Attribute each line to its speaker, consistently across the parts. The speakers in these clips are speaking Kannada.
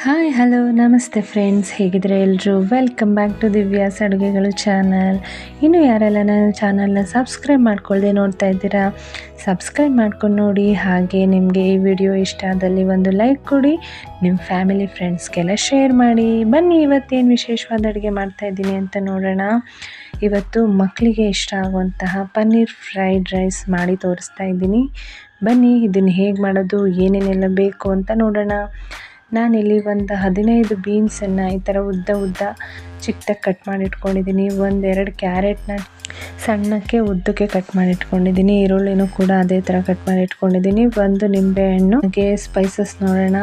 Speaker 1: ಹಾಯ್ ಹಲೋ ನಮಸ್ತೆ ಫ್ರೆಂಡ್ಸ್, ಹೇಗಿದ್ರೆ ಎಲ್ಲರೂ ವೆಲ್ಕಮ್ ಬ್ಯಾಕ್ ಟು ದಿವ್ಯಾಸ್ ಅಡುಗೆಗಳು ಚಾನಲ್. ಇನ್ನು ಯಾರೆಲ್ಲ ನನ್ನ ಚಾನಲ್ನ ಸಬ್ಸ್ಕ್ರೈಬ್ ಮಾಡ್ಕೊಳ್ಳದೆ ನೋಡ್ತಾ ಇದ್ದೀರಾ, ಸಬ್ಸ್ಕ್ರೈಬ್ ಮಾಡ್ಕೊಂಡು ನೋಡಿ. ಹಾಗೆ ನಿಮಗೆ ಈ ವಿಡಿಯೋ ಇಷ್ಟ ಆದಲ್ಲಿ ಒಂದು ಲೈಕ್ ಕೊಡಿ, ನಿಮ್ಮ ಫ್ಯಾಮಿಲಿ ಫ್ರೆಂಡ್ಸ್ಗೆಲ್ಲ ಶೇರ್ ಮಾಡಿ. ಬನ್ನಿ ಇವತ್ತೇನು ವಿಶೇಷವಾದ ಅಡುಗೆ ಮಾಡ್ತಾಯಿದ್ದೀನಿ ಅಂತ ನೋಡೋಣ. ಇವತ್ತು ಮಕ್ಕಳಿಗೆ ಇಷ್ಟ ಆಗುವಂತಹ ಪನ್ನೀರ್ ಫ್ರೈಡ್ ರೈಸ್ ಮಾಡಿ ತೋರಿಸ್ತಾ ಇದ್ದೀನಿ. ಬನ್ನಿ ಇದನ್ನು ಹೇಗೆ ಮಾಡೋದು, ಏನೇನೆಲ್ಲ ಬೇಕು ಅಂತ ನೋಡೋಣ. ನಾನಿಲ್ಲಿ ಒಂದು 15 ಬೀನ್ಸನ್ನು ಈ ಥರ ಉದ್ದ ಚಿಕ್ಕದಾಗಿ ಕಟ್ ಮಾಡಿ ಇಟ್ಕೊಂಡಿದ್ದೀನಿ. 1-2 ಕ್ಯಾರೆಟ್ನ ಸಣ್ಣಕ್ಕೆ ಉದ್ದಕ್ಕೆ ಕಟ್ ಮಾಡಿ ಇಟ್ಕೊಂಡಿದ್ದೀನಿ. ಈರುಳ್ಳಿನೂ ಕೂಡ ಅದೇ ಥರ ಕಟ್ ಮಾಡಿ ಇಟ್ಕೊಂಡಿದ್ದೀನಿ. 1 ನಿಂಬೆಹಣ್ಣು. ಹಾಗೆ ಸ್ಪೈಸಸ್ ನೋಡೋಣ.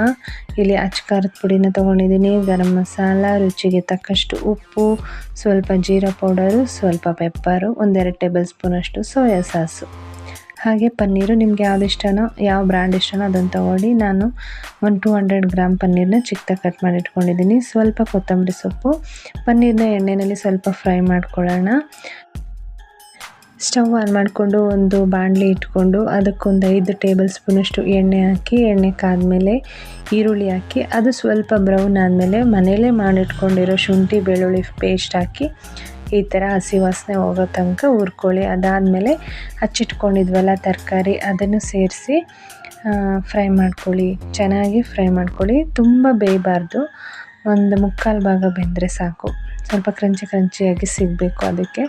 Speaker 1: ಇಲ್ಲಿ ಅಚ್ಕಾರದ ಪುಡಿನ ತೊಗೊಂಡಿದ್ದೀನಿ, ಗರಂ ಮಸಾಲ, ರುಚಿಗೆ ತಕ್ಕಷ್ಟು ಉಪ್ಪು, ಸ್ವಲ್ಪ ಜೀರಾ ಪೌಡರು, ಸ್ವಲ್ಪ ಪೆಪ್ಪರು, 1-2 ಟೇಬಲ್ ಸ್ಪೂನಷ್ಟು ಸೋಯಾ ಸಾಸು. ಹಾಗೆ ಪನ್ನೀರು ನಿಮಗೆ ಯಾವ್ದು ಇಷ್ಟನೋ, ಯಾವ ಬ್ರ್ಯಾಂಡ್ ಇಷ್ಟನೋ ಅದನ್ನು ತೊಗೊಳ್ಳಿ. ನಾನು 200 ಗ್ರಾಮ್ ಪನ್ನೀರನ್ನ ಚಿಕ್ಕದಾಗಿ ಕಟ್ ಮಾಡಿ ಇಟ್ಕೊಂಡಿದ್ದೀನಿ. ಸ್ವಲ್ಪ ಕೊತ್ತಂಬರಿ ಸೊಪ್ಪು. ಪನ್ನೀರನ್ನ ಎಣ್ಣೆಯಲ್ಲಿ ಸ್ವಲ್ಪ ಫ್ರೈ ಮಾಡ್ಕೊಳ್ಳೋಣ. ಸ್ಟವ್ ಆನ್ ಮಾಡಿಕೊಂಡು ಒಂದು ಬಾಣಲಿ ಇಟ್ಕೊಂಡು ಅದಕ್ಕೊಂದು 5 ಟೇಬಲ್ ಸ್ಪೂನಷ್ಟು ಎಣ್ಣೆ ಹಾಕಿ, ಎಣ್ಣೆ ಕಾದ್ಮೇಲೆ ಈರುಳ್ಳಿ ಹಾಕಿ, ಅದು ಸ್ವಲ್ಪ ಬ್ರೌನ್ ಆದಮೇಲೆ ಮನೇಲೇ ಮಾಡಿಟ್ಕೊಂಡಿರೋ ಶುಂಠಿ ಬೆಳ್ಳುಳ್ಳಿ ಪೇಸ್ಟ್ ಹಾಕಿ ಈ ಥರ ಹಸಿ ವಾಸನೆ ಹೋಗೋ ತನಕ ಹುರ್ಕೊಳ್ಳಿ. ಅದಾದಮೇಲೆ ಹಚ್ಚಿಟ್ಕೊಂಡಿದ್ವಲ್ಲ ತರಕಾರಿ, ಅದನ್ನು ಸೇರಿಸಿ ಫ್ರೈ ಮಾಡ್ಕೊಳ್ಳಿ. ಚೆನ್ನಾಗಿ ಫ್ರೈ ಮಾಡ್ಕೊಳ್ಳಿ, ತುಂಬ ಬೇಯಬಾರ್ದು. ಒಂದು 3/4 ಭಾಗ ಬೆಂದರೆ ಸಾಕು. ಸ್ವಲ್ಪ ಕ್ರಂಚಿಯಾಗಿ ಸಿಗಬೇಕು. ಅದಕ್ಕೆ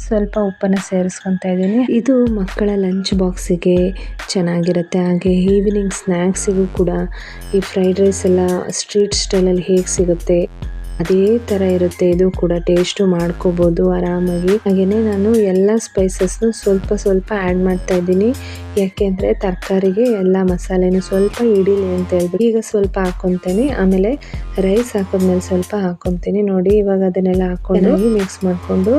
Speaker 1: ಸ್ವಲ್ಪ ಉಪ್ಪನ್ನು ಸೇರಿಸ್ಕೊತಾ ಇದ್ದೀನಿ. ಇದು ಮಕ್ಕಳ ಲಂಚ್ ಬಾಕ್ಸಿಗೆ ಚೆನ್ನಾಗಿರುತ್ತೆ. ಹಾಗೆ ಈವ್ನಿಂಗ್ ಸ್ನ್ಯಾಕ್ಸಿಗೂ ಕೂಡ ಈ ಫ್ರೈಡ್ ರೈಸ್ ಎಲ್ಲ ಸ್ಟ್ರೀಟ್ ಸ್ಟೈಲಲ್ಲಿ ಹೇಗೆ ಸಿಗುತ್ತೆ ಅದೇ ಥರ ಇರುತ್ತೆ. ಇದು ಕೂಡ ಟೇಸ್ಟು ಮಾಡ್ಕೋಬೋದು ಆರಾಮಾಗಿ. ಹಾಗೆಯೇ ನಾನು ಎಲ್ಲ ಸ್ಪೈಸಸ್ನು ಸ್ವಲ್ಪ ಆ್ಯಡ್ ಮಾಡ್ತಾ ಇದ್ದೀನಿ. ಯಾಕೆಂದರೆ ತರಕಾರಿಗೆ ಎಲ್ಲ ಮಸಾಲೆನೂ ಸ್ವಲ್ಪ ಹಿಡೀಲಿ ಅಂತ ಹೇಳ್ಬಿಟ್ಟು ಈಗ ಸ್ವಲ್ಪ ಹಾಕ್ಕೊತೀನಿ. ಆಮೇಲೆ ರೈಸ್ ಹಾಕಿದ್ಮೇಲೆ ಸ್ವಲ್ಪ ಹಾಕ್ಕೊತೀನಿ. ನೋಡಿ, ಇವಾಗ ಅದನ್ನೆಲ್ಲ ಹಾಕ್ಕೊಂಡು ಮಿಕ್ಸ್ ಮಾಡಿಕೊಂಡು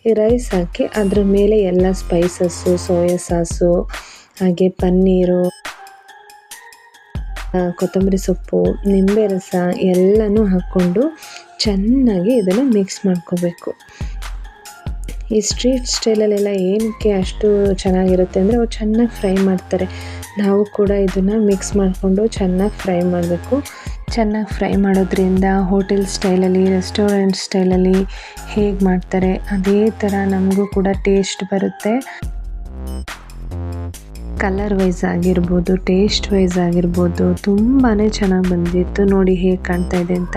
Speaker 1: ಈ ರೈಸ್ ಹಾಕಿ ಅದ್ರ ಮೇಲೆ ಎಲ್ಲ ಸ್ಪೈಸಸ್ಸು, ಸೋಯಾ ಸಾಸು, ಹಾಗೆ ಪನ್ನೀರು, ಕೊತ್ತಂಬರಿ ಸೊಪ್ಪು, ನಿಂಬೆ ರಸ ಎಲ್ಲನೂ ಹಾಕ್ಕೊಂಡು ಚೆನ್ನಾಗಿ ಇದನ್ನು ಮಿಕ್ಸ್ ಮಾಡ್ಕೋಬೇಕು. ಈ ಸ್ಟ್ರೀಟ್ ಸ್ಟೈಲಲ್ಲೆಲ್ಲ ಏನಕ್ಕೆ ಅಷ್ಟು ಚೆನ್ನಾಗಿರುತ್ತೆ ಅಂದರೆ ಅವ್ರು ಚೆನ್ನಾಗಿ ಫ್ರೈ ಮಾಡ್ತಾರೆ. ನಾವು ಕೂಡ ಇದನ್ನು ಮಿಕ್ಸ್ ಮಾಡಿಕೊಂಡು ಚೆನ್ನಾಗಿ ಫ್ರೈ ಮಾಡಬೇಕು. ಚೆನ್ನಾಗಿ ಫ್ರೈ ಮಾಡೋದ್ರಿಂದ ಹೋಟೆಲ್ ಸ್ಟೈಲಲ್ಲಿ, ರೆಸ್ಟೋರೆಂಟ್ ಸ್ಟೈಲಲ್ಲಿ ಹೇಗೆ ಮಾಡ್ತಾರೆ ಅದೇ ಥರ ನಮಗೂ ಕೂಡ ಟೇಸ್ಟ್ ಬರುತ್ತೆ. ಕಲರ್ ವೈಸ್ ಆಗಿರ್ಬೋದು, ಟೇಸ್ಟ್ ವೈಸ್ ಆಗಿರ್ಬೋದು, ತುಂಬಾ ಚೆನ್ನಾಗಿ ಬಂದಿತ್ತು. ನೋಡಿ ಹೇಗೆ ಕಾಣ್ತಾ ಇದೆ ಅಂತ.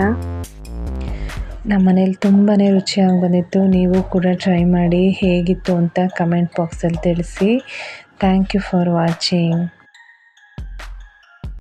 Speaker 1: ನಮ್ಮ ಮನೇಲಿ ತುಂಬಾ ರುಚಿಯಾಗಿ ಬಂದಿತ್ತು. ನೀವು ಕೂಡ ಟ್ರೈ ಮಾಡಿ, ಹೇಗಿತ್ತು ಅಂತ ಕಮೆಂಟ್ ಬಾಕ್ಸಲ್ಲಿ ತಿಳಿಸಿ. Thank you for watching.